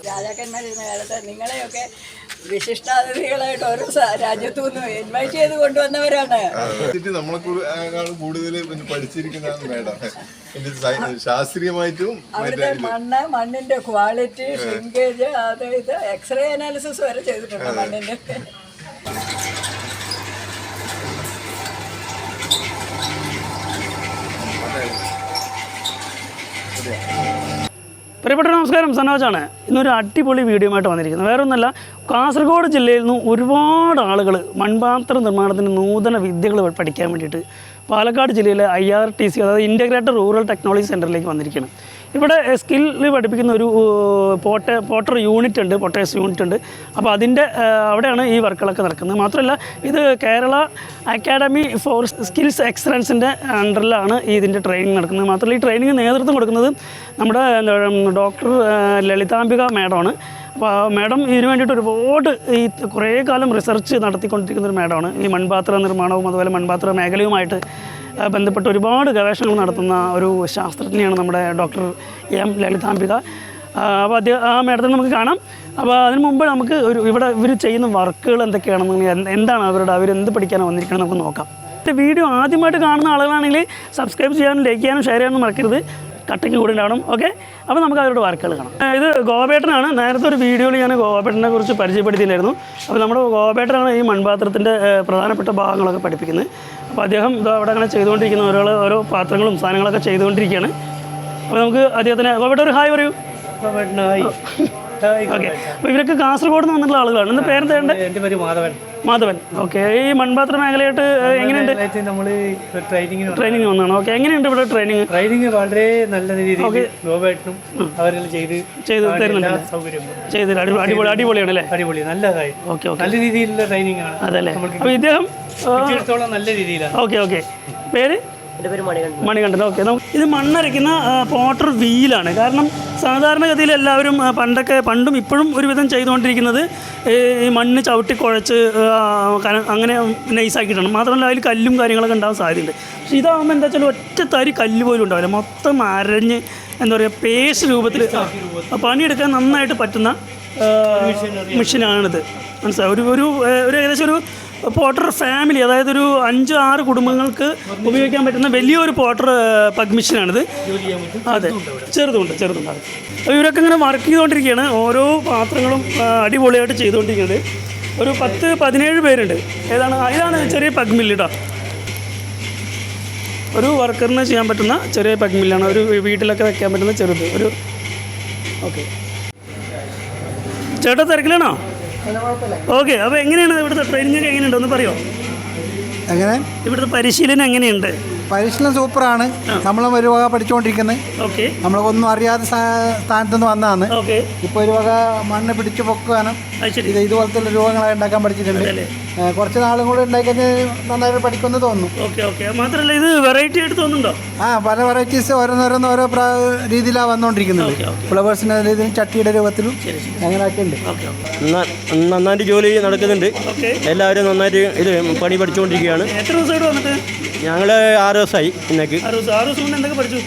രാജാക്കന്മാരിരുന്ന കാലത്ത് നിങ്ങളെയൊക്കെ വിശിഷ്ടാതിഥികളായിട്ട് ഓരോ രാജ്യത്തു നിന്ന് ഇൻവൈറ്റ് ചെയ്ത് കൊണ്ടുവന്നവരാണ്. കൂടുതൽ പഠിച്ചിരിക്കുന്നതാണ് മേഡം. ശാസ്ത്രീയമായിട്ടും അവിടുത്തെ മണ്ണിന്റെ ക്വാളിറ്റി, ഷ്രിങ്കേജ്, അത് ഇത് എക്സ്റേ അനാലിസിസ് വരെ ചെയ്തിട്ടുണ്ട് മണ്ണിന്റെ. പ്രിയപ്പെട്ട നമസ്കാരം, സനോജാണ്. ഇന്നൊരു അടിപൊളി വീഡിയോ ആയിട്ട് വന്നിരിക്കുന്നത്. വേറെ ഒന്നല്ല, കാസർഗോഡ് ജില്ലയിൽ നിന്ന് ഒരുപാട് ആളുകൾ മൺപാത്ര നിർമ്മാണത്തിൻ്റെ നൂതന വിദ്യകൾ പഠിക്കാൻ വേണ്ടിയിട്ട് പാലക്കാട് ജില്ലയിലെ IRTC, അതായത് ഇൻ്റഗ്രേറ്റഡ് റൂറൽ ടെക്നോളജി സെൻറ്ററിലേക്ക് വന്നിരിക്കുകയാണ്. ഇവിടെ സ്കില്ല് പഠിപ്പിക്കുന്ന ഒരു പോട്ടർ യൂണിറ്റ് ഉണ്ട്, പൊട്ടേഴ്സ് യൂണിറ്റ് ഉണ്ട്. അപ്പോൾ അതിൻ്റെ അവിടെയാണ് ഈ വർക്കുകളൊക്കെ നടക്കുന്നത്. മാത്രമല്ല, ഇത് കേരള അക്കാഡമി ഫോർ സ്കിൽസ് എക്സലൻസിൻ്റെ അണ്ടറിലാണ് ഇതിൻ്റെ ട്രെയിനിങ് നടക്കുന്നത്. മാത്രമല്ല, ഈ ട്രെയിനിങ് നേതൃത്വം കൊടുക്കുന്നത് നമ്മുടെ ഡോക്ടർ ലളിതാംബിക മാഡമാണ്. അപ്പോൾ മാഡം ഇതിന് വേണ്ടിയിട്ട് ഒരുപാട് കുറേ കാലം റിസർച്ച് നടത്തിക്കൊണ്ടിരിക്കുന്ന ഒരു മാഡമാണ്. ഈ മൺപാത്ര നിർമ്മാണവും അതുപോലെ മൺപാത്ര മേഖലയുമായിട്ട് ബന്ധപ്പെട്ട് ഒരുപാട് ഗവേഷണങ്ങൾ നടത്തുന്ന ഒരു ശാസ്ത്രജ്ഞയാണ് നമ്മുടെ ഡോക്ടർ M ലളിതാംബിക. അപ്പോൾ ആ മാഡത്തിന് നമുക്ക് കാണാം. അപ്പോൾ അതിന് മുമ്പ് നമുക്ക് ഇവർ ചെയ്യുന്ന വർക്കുകൾ എന്തൊക്കെയാണെന്ന്, എന്താണ് അവരെന്ത് പഠിക്കാനാണ് വന്നിരിക്കുന്നത് നമുക്ക് നോക്കാം. വീഡിയോ ആദ്യമായിട്ട് കാണുന്ന ആളുകളാണെങ്കിൽ സബ്സ്ക്രൈബ് ചെയ്യാനും ലൈക്ക് ചെയ്യാനും ഷെയർ ചെയ്യാനും മറക്കരുത്. കട്ടയ്ക്ക് കൂടി ഉണ്ടാവണം. ഓക്കെ, അപ്പോൾ നമുക്ക് അവരുടെ വർക്കുകൾ കാണാം. ഇത് ഗോപേട്ടനാണ്. നേരത്തെ ഒരു വീഡിയോയിൽ ഞാൻ ഗോപേട്ടനെ കുറിച്ച് പരിചയപ്പെടുത്തിയിട്ടുണ്ടായിരുന്നു. അപ്പോൾ നമ്മുടെ ഗോപേട്ടനാണ് ഈ മൺപാത്രത്തിൻ്റെ പ്രധാനപ്പെട്ട ഭാഗങ്ങളൊക്കെ പഠിപ്പിക്കുന്നത്. അപ്പോൾ അദ്ദേഹം ഇത് അവിടെ അങ്ങനെ ചെയ്തുകൊണ്ടിരിക്കുന്ന ഓരോ പാത്രങ്ങളും സാധനങ്ങളൊക്കെ ചെയ്തുകൊണ്ടിരിക്കുകയാണ്. അപ്പോൾ നമുക്ക് അദ്ദേഹത്തിന് ഗോപേട്ട ഒരു ഹായ് പറയൂ. ഓക്കെ, അപ്പോൾ ഇവരൊക്കെ കാസർഗോഡ് നിന്ന് വന്നിട്ടുള്ള ആളുകളാണ്. എന്താ പേരെന്താ? എൻ്റെ പേര് മാധവൻ. ഓക്കെ, ഈ മൺപാത്ര മേഖലയായിട്ട് എങ്ങനെയുണ്ട്? നമ്മൾ ട്രെയിനിങ് വന്നതാണ്. ഓക്കെ, എങ്ങനെയുണ്ട് ഇവിടെ ട്രെയിനിങ്? വളരെ നല്ല രീതിയിൽ അവരെല്ലാം ചെയ്ത് തരുന്നുണ്ട്. അടിപൊളിയാണ് അല്ലേ? അടിപൊളി, നല്ലതായി. ഓക്കെ, നല്ല രീതിയിലുള്ള ട്രെയിനിങ് ആണ്. അതല്ലേ? അപ്പോൾ ഇദ്ദേഹം നല്ല രീതിയിലാണ്. ഓക്കെ, പേര് മണികണ്ഠൻ. ഓക്കെ, ഇത് മണ്ണരയ്ക്കുന്ന പോട്ടർ വീലാണ്. കാരണം സാധാരണഗതിയിൽ എല്ലാവരും പണ്ടും ഇപ്പോഴും ഒരുവിധം ചെയ്തുകൊണ്ടിരിക്കുന്നത് ഈ മണ്ണ് ചവിട്ടി കുഴച്ച് അങ്ങനെ നൈസാക്കിയിട്ടാണ്. മാത്രമല്ല, അതിൽ കല്ലും കാര്യങ്ങളൊക്കെ ഉണ്ടാകാൻ സാധ്യതയുണ്ട്. പക്ഷേ ഇതാകുമ്പോൾ എന്താ വെച്ചാൽ ഒറ്റ തരി കല്ല് പോലും ഉണ്ടാവില്ല. മൊത്തം അരഞ്ഞ് എന്താ പറയുക, പേസ്റ്റ് രൂപത്തിൽ പണിയെടുക്കാൻ നന്നായിട്ട് പറ്റുന്ന മെഷീനാണിത്. മനസ്സിലായി? ഒരു ഏകദേശം ഒരു പോട്ടർ ഫാമിലി, അതായത് ഒരു 5-6 കുടുംബങ്ങൾക്ക് ഉപയോഗിക്കാൻ പറ്റുന്ന വലിയൊരു പോട്ടർ പഗ് മെഷീനാണിത്. അതെ, ചെറുതുണ്ട്. അപ്പോൾ ഇവരൊക്കെ ഇങ്ങനെ വർക്ക് ചെയ്തുകൊണ്ടിരിക്കുകയാണ്. ഓരോ പാത്രങ്ങളും അടിപൊളിയായിട്ട് ചെയ്തുകൊണ്ടിരിക്കുന്നത്. ഒരു 10-17 പേരുണ്ട്. ഇതാണ് ചെറിയ പഗ് മില്ല് കേട്ടോ. ഒരു വർക്കറിന് ചെയ്യാൻ പറ്റുന്ന ചെറിയ പഗ് മില്ലാണ്. ഒരു വീട്ടിലൊക്കെ വെക്കാൻ പറ്റുന്ന ചെറുത് ഒരു. ഓക്കെ, ചേട്ടാ തിരക്കിലാണോ? ഓക്കെ, അപ്പോൾ എങ്ങനെയാണ് ഇവിടുത്തെ ട്രെയിനിങ് ഒക്കെ എങ്ങനെയുണ്ട് ഒന്ന് പറയുമോ? എങ്ങനെ ഇവിടുത്തെ പരിശീലനം എങ്ങനെയുണ്ട്? പരിശീലനം സൂപ്പറാണ്. നമ്മളും ഒരു വക പഠിച്ചുകൊണ്ടിരിക്കുന്നത്. ഓക്കെ, നമ്മളൊന്നും അറിയാത്ത സ്ഥാനത്തുനിന്ന് വന്നതാണ്. ഓക്കെ, ഇപ്പോൾ ഒരു വക മണ്ണ് പിടിച്ച് പൊക്കാനും ഇതുപോലത്തെ രൂപങ്ങളെ ഉണ്ടാക്കാൻ പഠിച്ചിട്ടുണ്ട്. കുറച്ച് നാളും കൂടെ ഉണ്ടാക്കിയത് നന്നായിട്ട് പഠിക്കുമെന്ന് തോന്നുന്നു. ഓക്കെ. മാത്രമല്ല, ഇത് വെറൈറ്റി ആയിട്ട് തോന്നുന്നുണ്ടോ? പല വെറൈറ്റീസ് ഓരോ രീതിയിലാണ് വന്നുകൊണ്ടിരിക്കുന്നത്. ഫ്ലവേഴ്സിൻ്റെ രീതിയിലും ചട്ടിയുടെ രൂപത്തിലും അങ്ങനെയൊക്കെ ഉണ്ട്. നന്നായിട്ട് ജോലി നടക്കുന്നുണ്ട്. എല്ലാവരും നന്നായിട്ട് ഇത് പണി പഠിച്ചുകൊണ്ടിരിക്കുകയാണ്. എത്ര ദിവസമായിട്ട് വന്നിട്ട്? ഞങ്ങൾ 6 ദിവസമായി. ഇന്നേക്ക് 6 ദിവസം കൊണ്ട് എന്തൊക്കെ പഠിച്ചു?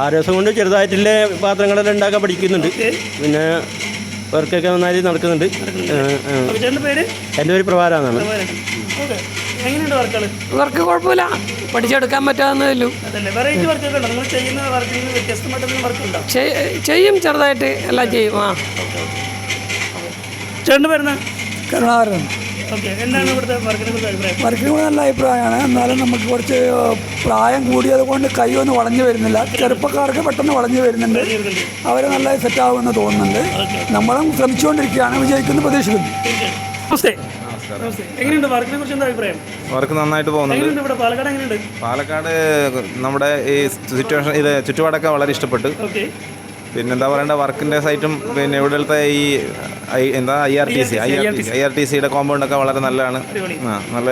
6 ദിവസം കൊണ്ട് ചെറുതായിട്ടുള്ള പാത്രങ്ങളെല്ലാം ഉണ്ടാക്കാൻ പഠിക്കുന്നുണ്ട്. പിന്നെ വർക്കൊക്കെ നന്നായിട്ട് നടക്കുന്നുണ്ട്. എൻ്റെ പേര് പ്രഭാര എന്നാണ്. വർക്ക് കുഴപ്പമില്ല, പഠിച്ചെടുക്കാൻ പറ്റാവുന്നതല്ലോ. ചെയ്യും, ചെറുതായിട്ട് എല്ലാം ചെയ്യും. ചേട്ടൻ്റെ പേരെന്താ? കരുണാകരൻ. വർക്കിന് നല്ല അഭിപ്രായമാണ്. എന്നാലും നമുക്ക് കുറച്ച് പ്രായം കൂടിയത് കൊണ്ട് കൈയൊന്നും വളഞ്ഞു വരുന്നില്ല. ചെറുപ്പക്കാർക്ക് പെട്ടെന്ന് വളഞ്ഞു വരുന്നുണ്ട്. അവർ നല്ല സെറ്റാകുമെന്ന് തോന്നുന്നുണ്ട്. നമ്മളും ശ്രമിച്ചുകൊണ്ടിരിക്കുകയാണ്. വിജയിക്കുന്ന പ്രതീക്ഷിക്കുന്നു. വർക്ക് നന്നായിട്ട് പോകുന്നുണ്ട്. പാലക്കാട് നമ്മുടെ ഈ സിറ്റുവേഷൻ, ചുറ്റുപാടൊക്കെ വളരെ ഇഷ്ടപ്പെട്ടു. പിന്നെന്താ പറയേണ്ട, വർക്കിൻ്റെ സൈറ്റും പിന്നെ ഇവിടുത്തെ ഈ IRTCയുടെ കോമ്പൗണ്ടൊക്കെ വളരെ നല്ലതാണ്. നല്ല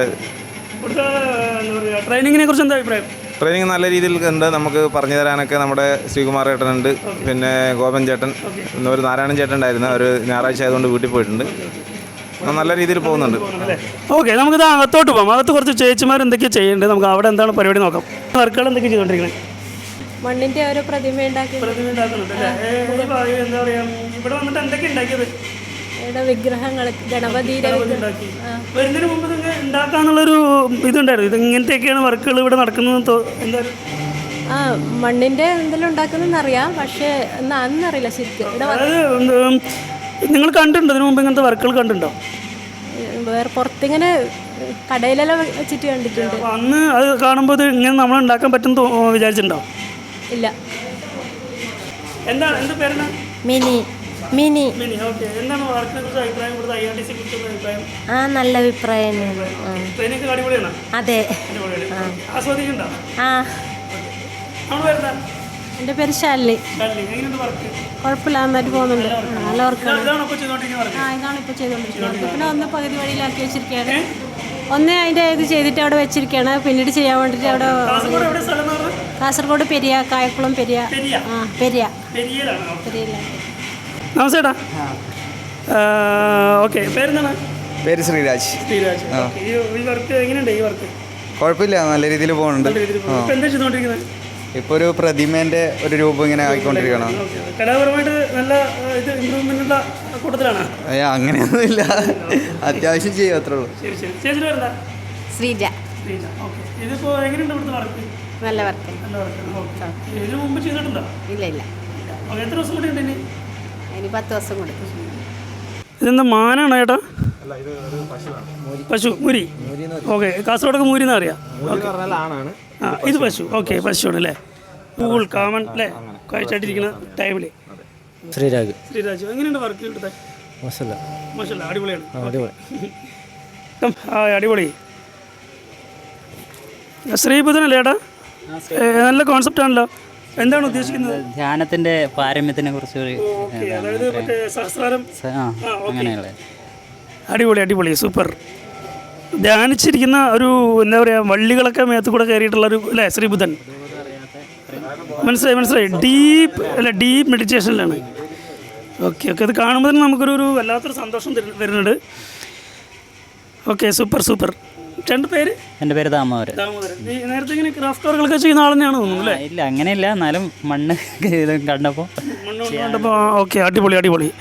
ട്രെയിനിങ്ങിനെ കുറിച്ച് എന്താ അഭിപ്രായം? ട്രെയിനിങ് നല്ല രീതിയിൽ ഉണ്ട്. നമുക്ക് പറഞ്ഞു തരാനൊക്കെ നമ്മുടെ ശ്രീകുമാർ ചേട്ടനുണ്ട്, പിന്നെ ഗോപൻ ചേട്ടൻ, പിന്നെ ഒരു നാരായണൻ ചേട്ടൻ ഉണ്ടായിരുന്നു. ഒരു ഞായറാഴ്ച ആയതുകൊണ്ട് വീട്ടിൽ പോയിട്ടുണ്ട്. നല്ല രീതിയിൽ പോകുന്നുണ്ട്. ഓക്കെ, നമുക്കിത് അകത്തോട്ട് പോകാം. അകത്ത് കുറച്ച് ചേച്ചിമാർ എന്തൊക്കെയാണ് ചെയ്യേണ്ടത്, നമുക്ക് അവിടെ എന്താണ് പരിപാടി നോക്കാം. വർക്കുകൾ എന്തൊക്കെയാണ് ചെയ്തുകൊണ്ടിരിക്കുന്നത്? മണ്ണിന്റെ ഓരോ പ്രതിമ പ്രതിമ ഉണ്ടാക്കുന്നുണ്ട് അല്ലേ? എന്താ പറയാ, ഇവിടെ വന്നിട്ട് എന്തൊക്കെ ഉണ്ടാക്കിയത്? ഇവിടെ വിഗ്രഹങ്ങൾ ഗണപതിയുടെ ഉണ്ടാക്കി വരുന്നതിന് മുമ്പ് നിങ്ങൾ ഉണ്ടാക്കാന്നുള്ളൊരു ഇതുണ്ടായിരുന്നു. ഇത് ഇങ്ങനത്തെയൊക്കെയാണ് വർക്കുകൾ ഇവിടെ നടക്കുന്നത്. എന്തായാലും മണ്ണിന്റെ എന്തെങ്കിലും ഉണ്ടാക്കുന്നതെന്ന് അറിയാം, പക്ഷേ അന്നറിയില്ല ശരിക്കും. അതായത് നിങ്ങൾ കണ്ടിട്ടുണ്ടോ ഇതിനു മുമ്പ് ഇങ്ങനത്തെ വർക്കുകൾ കണ്ടിട്ടുണ്ടോ? വേറെ പുറത്തിങ്ങനെ കടയിലെല്ലാം വെച്ചിട്ട് കണ്ടിട്ടുണ്ട്. അന്ന് അത് കാണുമ്പോൾ ഇത് ഇങ്ങനെ നമ്മൾ ഉണ്ടാക്കാൻ പറ്റുമെന്ന് വിചാരിച്ചിട്ടുണ്ടോ? ഇല്ല. എന്താണ് എന്ത് പേരെന്നാ? മിനി. മിനി. മിനി. ഓക്കെ. എന്താണ് വർക്കിനെ കുറിച്ച് അഭിപ്രായം? ഇവിടുത്തെ IRTC കുറിച്ചുള്ള അഭിപ്രായം? നല്ല അഭിപ്രായം. ട്രെയിനൊക്കെ അടിപൊളിയാണ്. അതെ. ആസ്വദിക്കണ്ടോ? എൻ്റെ പേര് ശാലിനി. കുഴപ്പമില്ല, നന്നായിട്ട് പോകുന്നുണ്ട്. നല്ല വർക്കാണ്. ഇതാണ് ഇപ്പോൾ ചെയ്തുകൊണ്ടിരിക്കുന്നത്. പിന്നെ ഒന്ന് പകുതി വഴിയിലാക്കി വെച്ചിരിക്കുകയാണ്. ഒന്ന് അതിൻ്റെ ഇത് ചെയ്തിട്ട് അവിടെ വെച്ചിരിക്കുകയാണ്. പിന്നീട് ചെയ്യാൻ വേണ്ടിയിട്ട് അവിടെ കാസർഗോഡ് പെരിയ, കായക്കുളം പെരിയ. പെരിയ. നമസ്തേട്ടാ. ഓക്കെ, പേരെന്താണ്? പേര് ശ്രീരാജ്. ശ്രീരാജ്. ഈ വർക്ക് എങ്ങനെയുണ്ട്? ഈ വർക്ക് കുഴപ്പമില്ല, നല്ല രീതിയിൽ പോകുന്നുണ്ട്. എന്താ ചെയ്തുകൊണ്ടിരിക്കുന്നത്? ഇപ്പോൾ ഒരു പ്രതിമേൻ്റെ ഒരു രൂപം ഇങ്ങനെ ആയിക്കൊണ്ടിരിക്കണം. കലാപരമായിട്ട് നല്ല ഇത് ഇമ്പ്രൂവ്മെന്റുള്ള കൂട്ടത്തിലാണ്. അങ്ങനെയൊന്നുമില്ല, അത്യാവശ്യം ചെയ്യും, അത്രേ ഉള്ളൂ. ശരി ശരി. ചേച്ചിയുടെ പേരെന്താ? ശ്രീജ. ശ്രീജ. ഓക്കെ. ഇതിപ്പോൾ എങ്ങനെയുണ്ട് ഇവിടുത്തെ വർക്ക്? നല്ല വർക്ക്. നല്ല വർക്കാണ്. ഓക്കെ. ഇതിനു മുമ്പ് ചെയ്തിട്ടുണ്ടോ? ഇല്ല ഇല്ല. എത്ര ദിവസം കൂടി ഉണ്ട് ഇനി? 10 ദിവസം കൂടി. ഇതെന്താ, മാനാണോ ചേട്ടാ? പശു. മുരി. ഓക്കെ. കാസർഗോഡൊക്കെ മൂരി എന്ന് അറിയാം. ഇത് പശു. ഓക്കെ, പശുവാണ് അല്ലേ? കൂൾ കാമൺ അല്ലേ? കഴിച്ചായിട്ടിരിക്കുന്ന ടൈമിൽ. ശ്രീരാജ്. ശ്രീരാജ്. എങ്ങനെയുണ്ട് വർക്ക് ഇവിടുത്തെ? മോശമല്ല, അടിപൊളിയാണ്. അടിപൊളി. ശ്രീബുധനല്ലേ ചേട്ടാ? നല്ല കോൺസെപ്റ്റ് ആണല്ലോ. എന്താണ് ഉദ്ദേശിക്കുന്നത്? ധ്യാനത്തിന്റെ പാരമ്യത്തിനെ കുറിച്ച്. അതായത് മറ്റേ സഹസ്രാരം. അങ്ങനെയുള്ള അടിപൊളി, സൂപ്പർ. ധ്യാനിച്ചിരിക്കുന്ന ഒരു എന്താ പറയുക, വള്ളികളൊക്കെ മേത്ത് കൂടെ കയറിയിട്ടുള്ളൊരു അല്ലേ ശ്രീബുധൻ? മനസ്സിലായി. ഡീപ്പ് മെഡിറ്റേഷനിലാണ്. ഓക്കെ. അത് കാണുമ്പോൾ തന്നെ നമുക്കൊരു വല്ലാത്തൊരു സന്തോഷം വരുന്നുണ്ട്. Okay, super. ചേട്ടൻ്റെ പേര്? എൻ്റെ പേര് ദാമോദരൻ. നേരത്തെ ഇങ്ങനെ ക്രാഫ്റ്റ് വർക്കുകളൊക്കെ ചെയ്യുന്ന ആൾ തന്നെയാണ് തോന്നുന്നു അല്ലേ? ഇല്ല, അങ്ങനെയില്ല, എന്നാലും മണ്ണ് കണ്ടപ്പോൾ. ഓക്കെ, അടിപൊളി.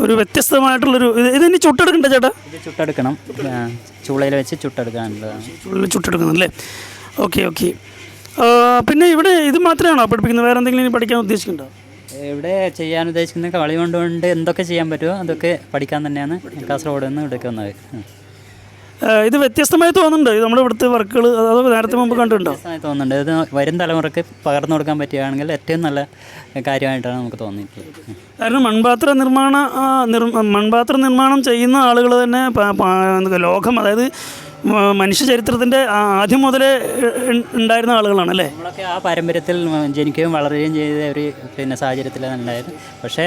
ഒരു വ്യത്യസ്തമായിട്ടുള്ളൊരു ഇതിനി ചുട്ടെടുക്കണ്ടേ ചേട്ടാ? ഇത് ചുട്ടെടുക്കണം, ചൂളയിൽ വെച്ച് ചുട്ടെടുക്കാനുള്ളതാണ്. ചുട്ടെടുക്കുന്നല്ലേ? ഓക്കെ. പിന്നെ ഇവിടെ ഇത് മാത്രമാണോ പഠിപ്പിക്കുന്നത്? വേറെ എന്തെങ്കിലും ഇനി പഠിക്കാൻ ഉദ്ദേശിക്കുന്നുണ്ടോ? ഇവിടെ ചെയ്യാൻ ഉദ്ദേശിക്കുന്ന കളി കൊണ്ടുകൊണ്ട് എന്തൊക്കെ ചെയ്യാൻ പറ്റുമോ അതൊക്കെ പഠിക്കാൻ തന്നെയാണ് കാസർഗോഡ് നിന്ന് എടുക്കുന്നത്. ഇത് വ്യത്യസ്തമായി തോന്നുന്നുണ്ട് നമ്മുടെ ഇവിടുത്തെ വർക്കുകൾ? അതൊക്കെ നേരത്തെ മുമ്പ് കണ്ടിട്ടുണ്ടോ? വ്യത്യസ്തമായി തോന്നുന്നുണ്ട്. ഇത് വരും തലമുറക്ക് പകർന്നു കൊടുക്കാൻ പറ്റുകയാണെങ്കിൽ ഏറ്റവും നല്ല കാര്യമായിട്ടാണ് നമുക്ക് തോന്നിയിട്ടുള്ളത്. കാരണം മൺപാത്ര നിർമ്മാണം ചെയ്യുന്ന ആളുകൾ തന്നെ ലോകം, അതായത് മനുഷ്യ ചരിത്രത്തിൻ്റെ ആദ്യം മുതലേ ഉണ്ടായിരുന്ന ആളുകളാണ് അല്ലേ? നമ്മളൊക്കെ ആ പാരമ്പര്യത്തിൽ ജനിക്കുകയും വളരുകയും ചെയ്ത ഒരു സാഹചര്യത്തിലാണ് ഉണ്ടായത്. പക്ഷേ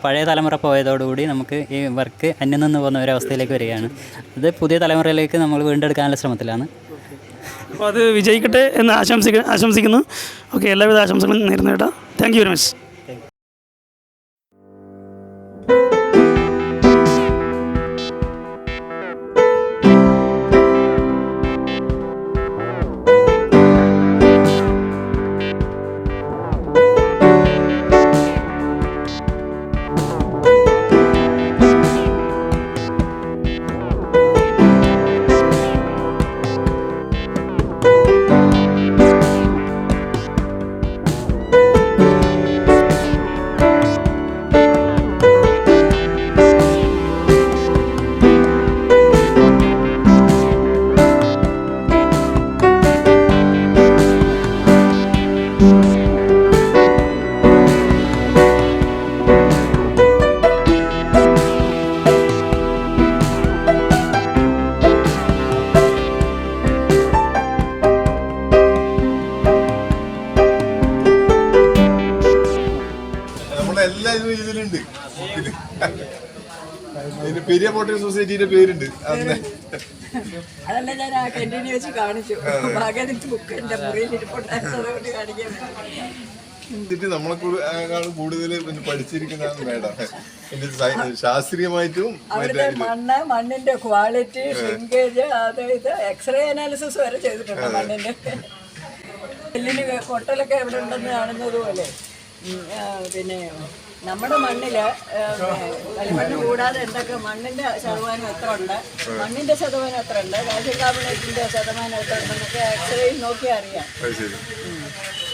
പഴയ തലമുറ പോയതോടുകൂടി നമുക്ക് ഈ വർക്ക് അന്യം നിന്ന് പോകുന്ന ഒരവസ്ഥയിലേക്ക് വരികയാണ്. അത് പുതിയ തലമുറയിലേക്ക് നമ്മൾ വീണ്ടെടുക്കാനുള്ള ശ്രമത്തിലാണ്. അപ്പോൾ അത് വിജയിക്കട്ടെ എന്ന് ആശംസിക്കുന്നു. ഓക്കെ, എല്ലാവിധ ആശംസകളും നേരുന്നു കേട്ടോ. Thank you very much. Periya pottery സൊസൈറ്റിയുടെ പേരുണ്ട്. അതല്ല, ഞാൻ ആ കന്റീനി വെച്ച് കാണിച്ചു. ഭാഗത്ത് ബുക്ക് എൻ്റെ മുറിയിൽ ഇരിപ്പുണ്ടായിരുന്നതുകൊണ്ട് കാണിക്കാൻ. നമ്മളെക്കാളും കൂടുതൽ പഠിച്ചിരിക്കുന്നതാണ് മേഡം. ശാസ്ത്രീയമായിട്ടും അവിടുത്തെ മണ്ണിന്റെ ക്വാളിറ്റി, ഷ്രിങ്കേജ്, അത് ഇത് എക്സ്റേ അനാലിസിസ് വരെ ചെയ്തിട്ടുണ്ട് മണ്ണിന്റെ. നെല്ലിന് പൊട്ടലൊക്കെ എവിടെ ഉണ്ടെന്ന് കാണുന്നത് പോലെ പിന്നെ നമ്മുടെ മണ്ണിൽ കളിമണ്ണ് കൂടാതെ എന്തൊക്കെ മണ്ണിൻ്റെ ശതമാനം എത്ര ഉണ്ട്, മണ്ണിൻ്റെ ശതമാനം എത്ര ഉണ്ട്, കാൽസ്യം കാർബണേറ്റിൻ്റെ ശതമാനം എത്ര ഉണ്ടെന്നൊക്കെ എക്സ്റേ നോക്കി അറിയാം.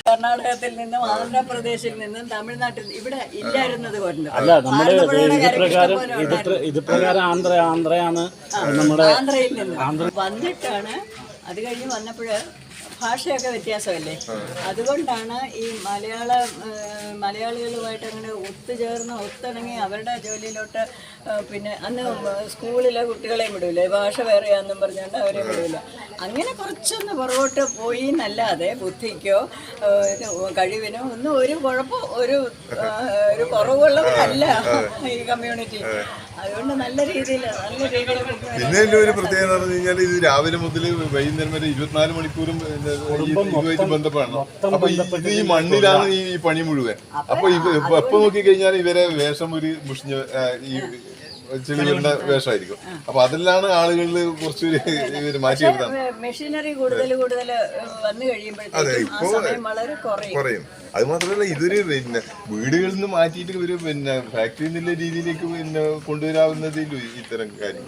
കർണാടകത്തിൽ നിന്നും ആന്ധ്രാപ്രദേശിൽ നിന്നും തമിഴ്നാട്ടിൽ ഇവിടെ ഇല്ലായിരുന്നത് കൊണ്ട് ആന്ധ്രയിൽ നിന്ന് വന്നിട്ടാണ്. അത് കഴിഞ്ഞ് വന്നപ്പോൾ ഭാഷയൊക്കെ വ്യത്യാസമല്ലേ, അതുകൊണ്ടാണ് ഈ മലയാളികളുമായിട്ട് അങ്ങനെ ഒത്തിണങ്ങി അവരുടെ ജോലിയിലോട്ട്. പിന്നെ അന്ന് സ്കൂളിലെ കുട്ടികളെയും വിടില്ല, ഭാഷ വേറെയാണെന്നും പറഞ്ഞുകൊണ്ട് അവരെ വിടില്ല. അങ്ങനെ കുറച്ചൊന്ന് പുറകോട്ട് പോയി എന്നല്ലാതെ ബുദ്ധിക്കോ കഴിവിനോ ഒന്നും ഒരു കുറവുള്ളവരല്ല ഈ കമ്മ്യൂണിറ്റി. അതുകൊണ്ട് നല്ല രീതിയിൽ പിന്നെ ഒരു പ്രത്യേകത എന്ന് പറഞ്ഞു കഴിഞ്ഞാൽ ഇത് രാവിലെ മുതൽ വൈകുന്നേരം വരെ 24 മണിക്കൂറും ഇതുമായിട്ട് ബന്ധപ്പെടണം. അപ്പൊ ഇത് ഈ മണ്ണിലാണ് ഈ പണി മുഴുവൻ. അപ്പൊ എപ്പോ നോക്കിക്കഴിഞ്ഞാൽ ഇവരെ വേഷം ഒരു മുഷിഞ്ഞ ഈ ചെളികളുടെ വേഷമായിരിക്കും. അപ്പൊ അതിലാണ് ആളുകളിൽ കുറച്ച് മാറ്റി എടുത്താണ്. മെഷീനറി കൂടുതൽ വന്നു കഴിയുമ്പോഴത്തേക്കും വളരെ കുറയും. അത് മാത്രമല്ല ഇതൊരു പിന്നെ വീടുകളിൽ നിന്ന് മാറ്റിയിട്ട് ഒരു പിന്നെ ഫാക്ടറി എന്നുള്ള രീതിയിലേക്ക് പിന്നെ കൊണ്ടുവരാവുന്നതിൽ ഇത്തരം കാര്യം.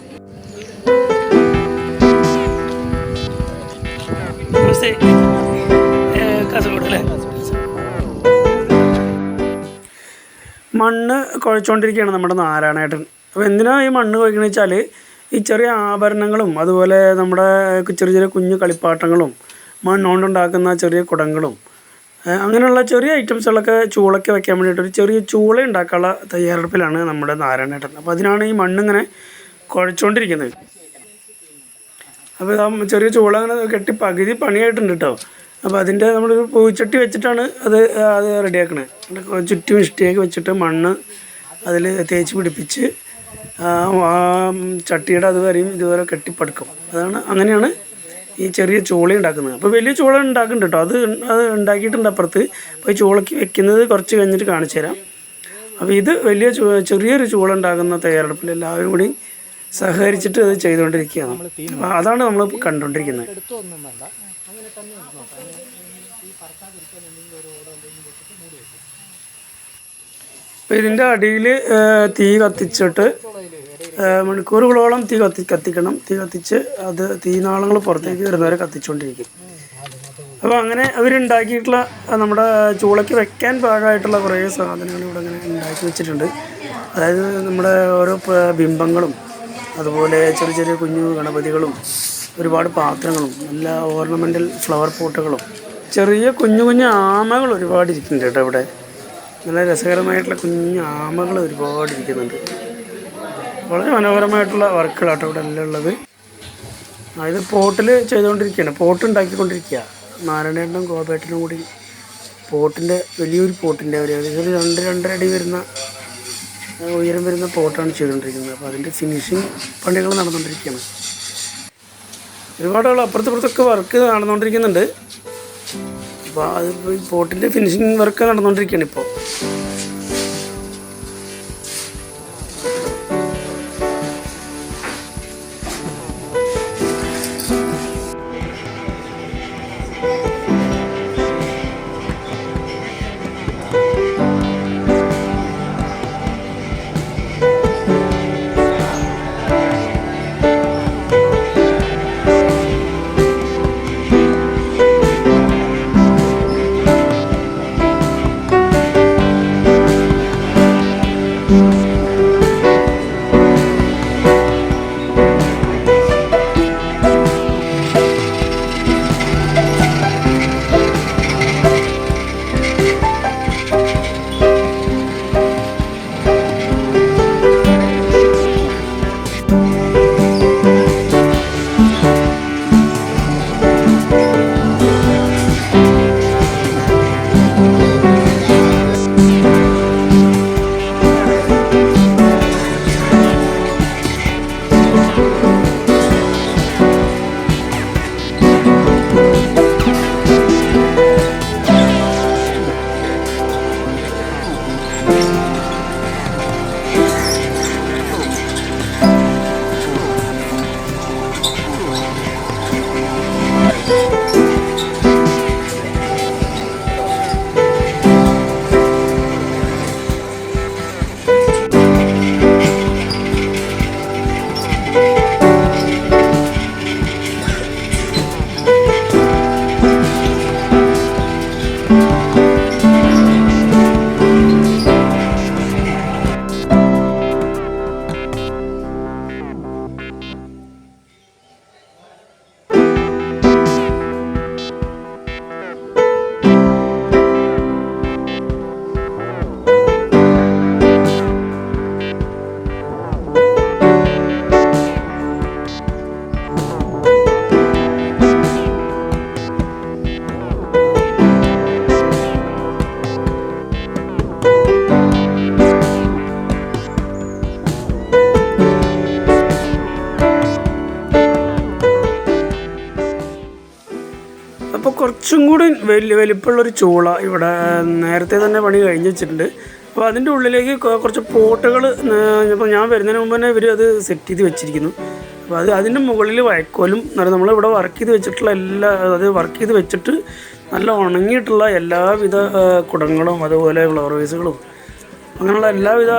മണ്ണ് കുഴച്ചുകൊണ്ടിരിക്കുകയാണ് നമ്മുടെ നാരായണേട്ടൻ. അപ്പോൾ എന്തിനാണ് ഈ മണ്ണ് കുഴക്കണമെന്ന് വെച്ചാൽ ഈ ചെറിയ ആഭരണങ്ങളും അതുപോലെ നമ്മുടെ ചെറിയ കുഞ്ഞു കളിപ്പാട്ടങ്ങളും മണ്ണുകൊണ്ടുണ്ടാക്കുന്ന ചെറിയ കുടങ്ങളും അങ്ങനെയുള്ള ചെറിയ ഐറ്റംസുകളൊക്കെ ചൂളയ്ക്ക് വയ്ക്കാൻ വേണ്ടിയിട്ട് ഒരു ചെറിയ ചൂള ഉണ്ടാക്കാനുള്ള തയ്യാറെടുപ്പിലാണ് നമ്മുടെ നാരായണേട്ടൻ. അപ്പോൾ അതിനാണ് ഈ മണ്ണിങ്ങനെ കുഴച്ചുകൊണ്ടിരിക്കുന്നത്. അപ്പോൾ ആ ചെറിയ ചൂള അങ്ങനെ കെട്ടി പകുതി പണിയായിട്ടുണ്ട് കേട്ടോ. അപ്പോൾ അതിൻ്റെ നമ്മളൊരു പൂച്ചട്ടി വെച്ചിട്ടാണ് അത് റെഡിയാക്കണത്. ചുറ്റും ഇഷ്ടിയൊക്കെ വെച്ചിട്ട് മണ്ണ് അതിൽ തേച്ച് പിടിപ്പിച്ച് ചട്ടിയുടെ അതുവരെയും ഇതുവരെ കെട്ടിപ്പടുക്കും. അങ്ങനെയാണ് ഈ ചെറിയ ചൂള ഉണ്ടാക്കുന്നത്. അപ്പോൾ വലിയ ചൂള ഉണ്ടാക്കുന്നുണ്ട് കേട്ടോ. അത് ഉണ്ടാക്കിയിട്ടുണ്ട് അപ്പുറത്ത്. അപ്പോൾ ഈ ചൂളയ്ക്ക് വെക്കുന്നത് കുറച്ച് കഴിഞ്ഞിട്ട് കാണിച്ചു തരാം. അപ്പോൾ ഇത് ചെറിയൊരു ചൂള ഉണ്ടാക്കുന്ന തയ്യാറെടുപ്പിൽ എല്ലാവരും കൂടി സഹകരിച്ചിട്ട് അത് ചെയ്തുകൊണ്ടിരിക്കുകയാണ്. അപ്പോൾ അതാണ് നമ്മൾ കണ്ടുകൊണ്ടിരിക്കുന്നത്. അപ്പോൾ ഇതിൻ്റെ അടിയിൽ തീ കത്തിച്ചിട്ട് മണിക്കൂറുകളോളം തീ കത്തിക്കണം. തീ കത്തിച്ച് അത് തീനാളങ്ങൾ പുറത്തേക്ക് വരുന്നവരെ കത്തിച്ചുകൊണ്ടിരിക്കും. അപ്പോൾ അങ്ങനെ അവരുണ്ടാക്കിയിട്ടുള്ള നമ്മുടെ ചൂളയ്ക്ക് വെക്കാൻ പാകമായിട്ടുള്ള കുറേ സാധനങ്ങൾ ഇവിടെ അങ്ങനെ ഉണ്ടാക്കി വെച്ചിട്ടുണ്ട്. അതായത് നമ്മുടെ ഓരോ ബിംബങ്ങളും അതുപോലെ ചെറിയ ചെറിയ കുഞ്ഞു ഗണപതികളും ഒരുപാട് പാത്രങ്ങളും നല്ല ഓർണമെൻ്റൽ ഫ്ലവർ പോട്ടുകളും ചെറിയ കുഞ്ഞു കുഞ്ഞു ആമകൾ ഒരുപാട് ഇരിക്കുന്നുണ്ട് കേട്ടോ. ഇവിടെ നല്ല രസകരമായിട്ടുള്ള കുഞ്ഞു ആമകൾ ഒരുപാട് ഇരിക്കുന്നുണ്ട്. വളരെ മനോഹരമായിട്ടുള്ള വർക്കുകളാട്ടോ ഇവിടെ എല്ലാം ഉള്ളത്. ഇത് പോട്ടിൽ ചെയ്തുകൊണ്ടിരിക്കുകയാണ്, പോട്ട് ഉണ്ടാക്കിക്കൊണ്ടിരിക്കുക. നാരായണേട്ടനും ഗോപേട്ടനും കൂടി പോട്ടിൻ്റെ വലിയൊരു പോട്ടിൻ്റെ ഒരു ഏകദേശം 2-2.5 അടി വരുന്ന ഉയരം വരുന്ന പോട്ടാണ് ചെയ്തുകൊണ്ടിരിക്കുന്നത്. അപ്പോൾ അതിൻ്റെ ഫിനിഷിങ് പണികൾ നടന്നുകൊണ്ടിരിക്കുകയാണ്. ഒരുപാട് ആൾ അപ്പുറത്തൊക്കെ വർക്ക് നടന്നുകൊണ്ടിരിക്കുന്നുണ്ട്. അപ്പോൾ അത് പോട്ടിൻ്റെ ഫിനിഷിങ് വർക്ക് നടന്നുകൊണ്ടിരിക്കുകയാണ് ഇപ്പോൾ. കുറച്ചും കൂടി വലിപ്പമുള്ളൊരു ചൂള ഇവിടെ നേരത്തെ തന്നെ പണി കഴിഞ്ഞ് വെച്ചിട്ടുണ്ട്. അപ്പോൾ അതിൻ്റെ ഉള്ളിലേക്ക് കുറച്ച് പോട്ടുകൾ ഇപ്പോൾ ഞാൻ വരുന്നതിന് മുമ്പ് തന്നെ ഇവർ അത് സെറ്റ് ചെയ്ത് വെച്ചിരിക്കുന്നു. അപ്പോൾ അതിൻ്റെ മുകളിൽ വൈക്കോലും നമ്മളിവിടെ വർക്ക് ചെയ്ത് വെച്ചിട്ടുള്ള വർക്ക് ചെയ്ത് വെച്ചിട്ട് നല്ല ഉണങ്ങിയിട്ടുള്ള എല്ലാവിധ കുടങ്ങളും അതുപോലെ ഫ്ലവർ വേസുകളും അങ്ങനെയുള്ള എല്ലാവിധ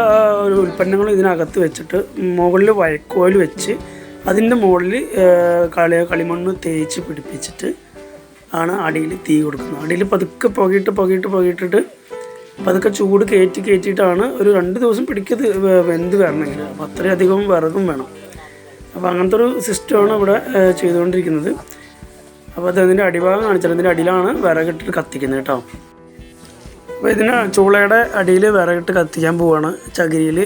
ഉൽപ്പന്നങ്ങളും ഇതിനകത്ത് വെച്ചിട്ട് മുകളിൽ വൈക്കോൽ വെച്ച് അതിൻ്റെ മുകളിൽ കളിമണ്ണ് തേച്ച് പിടിപ്പിച്ചിട്ട് ആണ് അടിയിൽ തീ കൊടുക്കുന്നത്. അടിയിൽ പതുക്കെ പുകയിട്ടിട്ട് പതുക്കെ ചൂട് കയറ്റിയിട്ടാണ് ഒരു 2 ദിവസം പിടിക്കത് വെന്ത് വരണമെങ്കിൽ. അപ്പോൾ അത്രയധികം വിറകും വേണം. അപ്പോൾ അങ്ങനത്തെ ഒരു സിസ്റ്റമാണ് ഇവിടെ ചെയ്തുകൊണ്ടിരിക്കുന്നത്. അപ്പോൾ അതിൻ്റെ അടിഭാഗം കാണിച്ചാൽ ഇതിൻ്റെ അടിയിലാണ് വിറകിട്ടിട്ട് കത്തിക്കുന്നത് കേട്ടോ. അപ്പോൾ ഇതിന് ചൂളയുടെ അടിയിൽ വിറകിട്ട് കത്തിക്കാൻ പോവുകയാണ്. ചകിരിയിൽ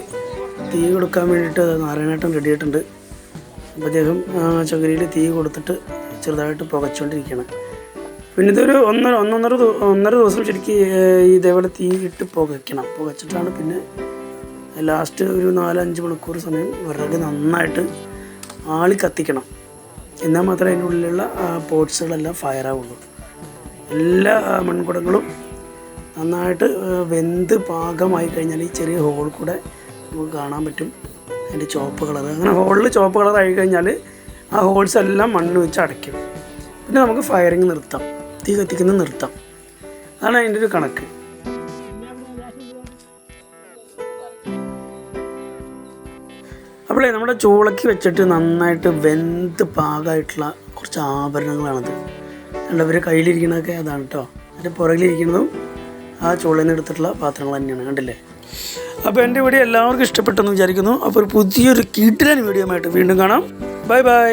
തീ കൊടുക്കാൻ വേണ്ടിയിട്ട് നാരായണേട്ടൻ റെഡി ആയിട്ടുണ്ട്. അപ്പോൾ അദ്ദേഹം ചകിരിയിൽ തീ കൊടുത്തിട്ട് ചെറുതായിട്ട് പുകച്ചുകൊണ്ടിരിക്കുകയാണ്. പിന്നെ ഇതൊരു ഒന്നര ദിവസം ശരിക്കും ഇതേപോലെ തീ ഇട്ട് പുകച്ചിട്ടാണ് പിന്നെ ലാസ്റ്റ് ഒരു 4-5 മണിക്കൂർ സമയം വിറക് നന്നായിട്ട് ആളി കത്തിക്കണം. എന്നാൽ മാത്രമേ അതിൻ്റെ ഉള്ളിലുള്ള പോട്ട്സുകളെല്ലാം ഫയറാവുള്ളൂ. എല്ലാ മൺകുടങ്ങളും നന്നായിട്ട് വെന്ത് പാകമായി കഴിഞ്ഞാൽ ഈ ചെറിയ ഹോൾ കൂടെ നമുക്ക് കാണാൻ പറ്റും അതിൻ്റെ ചുവപ്പ് കളർ. അങ്ങനെ ഹോളിൽ ചുവപ്പ് കളർ ആയി കഴിഞ്ഞാൽ ആ ഹോൾസ് എല്ലാം മണ്ണ് വെച്ച് അടയ്ക്കും. പിന്നെ നമുക്ക് ഫയറിങ് നിർത്താം, തീ കത്തിക്കുന്നത് നിർത്താം. അതാണ് അതിൻ്റെ ഒരു കണക്ക്. അപ്പോഴേ നമ്മുടെ ചൂളയ്ക്ക് വെച്ചിട്ട് നന്നായിട്ട് വെന്ത് പാകമായിട്ടുള്ള കുറച്ച് ആഭരണങ്ങളാണത്. ഇവർ കയ്യിലിരിക്കണതൊക്കെ അതാണ് കേട്ടോ. അതിൻ്റെ പുറകിലിരിക്കുന്നതും ആ ചൂളയിൽ നിന്ന് എടുത്തിട്ടുള്ള പാത്രങ്ങൾ തന്നെയാണ്, കണ്ടില്ലേ. അപ്പോൾ എൻ്റെ വീഡിയോ എല്ലാവർക്കും ഇഷ്ടപ്പെട്ടെന്ന് വിചാരിക്കുന്നു. അപ്പോൾ ഒരു പുതിയൊരു കിടിലൻ വീഡിയോ ആയിട്ട് വീണ്ടും കാണാം. Bye bye.